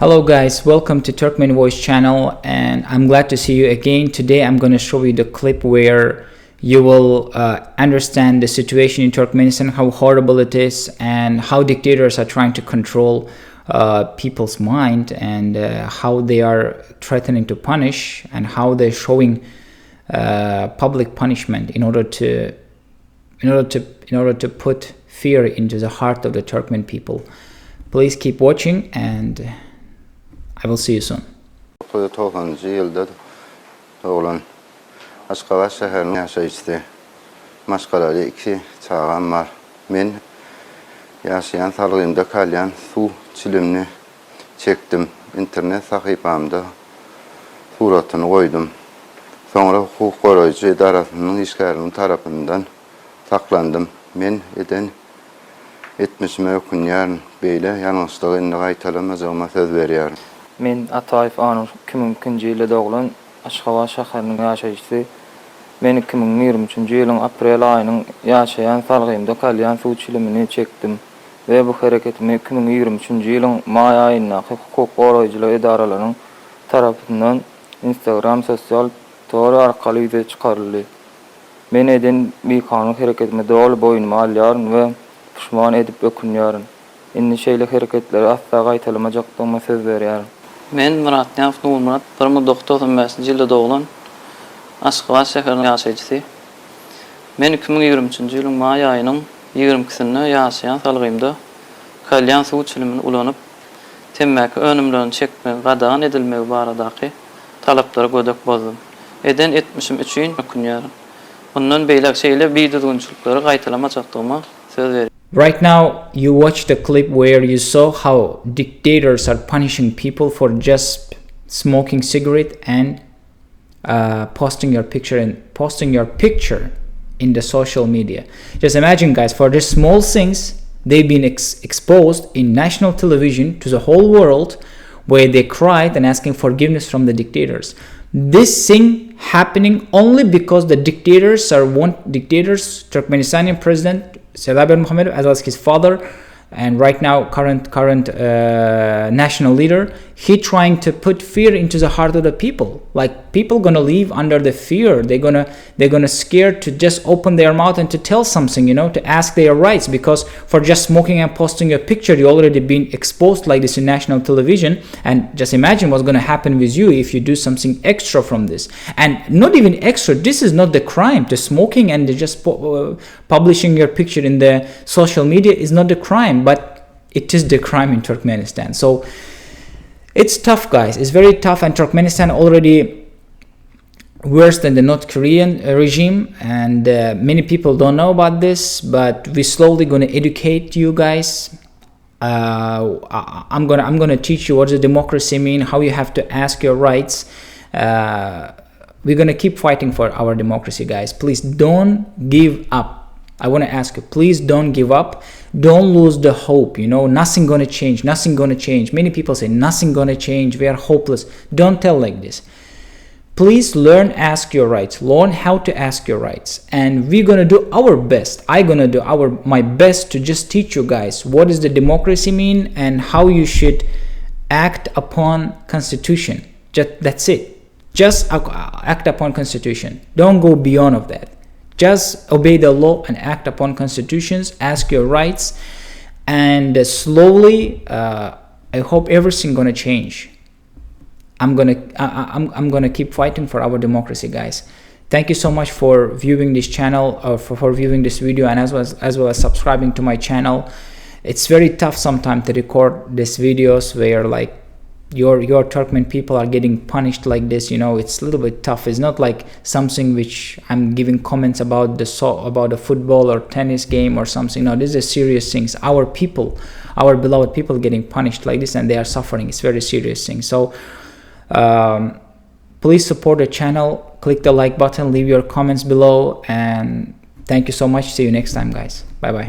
Hello guys, welcome to Turkmen Voice channel, and I'm glad to see you again. Today I'm going to show you the clip where you will understand the situation in Turkmenistan, how horrible it is, and how dictators are trying to control people's mind, and how they are threatening to punish, and how they're showing public punishment in order to put fear into the heart of the Turkmen people. Please keep watching, and I will see you soon. 1990 yılda doğulan Aşgabat şəhərində yaşayışdı. Maşqaları 2 çağam var. Men yaşayan salgımda kalyan su çilimini çektim. İnternet sahifamda suratını koydum. Sonra hukuk koruyucu idarasının işgərinin tarafından saklandım. Men etmişime yakın yarın beyle yanlışlığı indi qaytalamazağıma söz veriyorum. Men Atayif Anur 2002 yılda doğulan Aşgabat şəhərinin yaşayışı. Men 2023 yılın aprel ayının yaşayan salgımda kalyan su çilimini çektim. Ve bu hareketimi 2023 yılın may ayında hukuk koruyucu idaralarının tarafından Instagram sosyal tor arkalı çıkarıldı. Men eden bir kanun hareketimi doğru boyunma alyarın ve pişman edip ökünüyorum. İnni şeyli hareketleri asla qaytalamajaqdygyma söz berýär. Men Murat Nafnul Murat 1995 yılda doğulan Aşgabat şäherinde yaşaýjy. Men 2023 ýylyň may aýynyň 22-sinde yaşayan salgymda kalyan suw çilimini ulanyp temmäki önümlerini çekmek gadan edilmegi baradaky talaplara gödek bozdum. Eden etmişim üçin ökünýär. Ondan beýle şeýle bir düzgünçiliklere qaytalamajaqdygyma söz berýär. Right now, you watch the clip where you saw how dictators are punishing people for just smoking cigarette and posting your picture in the social media. Just imagine, guys, for these small things, they've been exposed in national television to the whole world, where they cried and asking forgiveness from the dictators. This thing happening only because the dictators, Turkmenistani president Muhammad, as well as his father, and right now current national leader, he trying to put fear into the heart of the people. Like, people gonna live under the fear. They're gonna scared to just open their mouth and to tell something, to ask their rights, because for just smoking and posting a picture, you already been exposed like this in national television. And just imagine what's gonna happen with you if you do something extra from this. And not even extra, this is not the crime. The smoking and the just publishing your picture in the social media is not the crime, but it is the crime in Turkmenistan. So it's tough, guys. It's very tough, and Turkmenistan already worse than the North Korean regime, and many people don't know about this, but we're slowly going to educate you guys. I'm gonna teach you what does democracy mean, how you have to ask your rights. We're gonna keep fighting for our democracy, guys. Please don't give up. I want to ask you, please don't give up. Don't lose the hope. Nothing gonna change. Nothing gonna change. Many people say nothing gonna change. We are hopeless. Don't tell like this. Please learn, ask your rights. Learn how to ask your rights, and we're gonna do our best. I'm gonna do my best to just teach you guys what does the democracy mean and how you should act upon Constitution. That's it. Just act upon Constitution. Don't go beyond of that. Just obey the law and act upon constitutions. Ask your rights, and slowly, I hope everything gonna change. I'm gonna keep fighting for our democracy, guys. Thank you so much for viewing this channel, or for viewing this video, and as well as subscribing to my channel. It's very tough sometimes to record these videos where like your Turkmen people are getting punished like this. It's a little bit tough. It's not like something which I'm giving comments about a football or tennis game or something. No, this is serious things. Our people, our beloved people, getting punished like this, and they are suffering. It's very serious thing. So please support the channel, click the like button, leave your comments below, and thank you so much. See you next time, guys. Bye bye.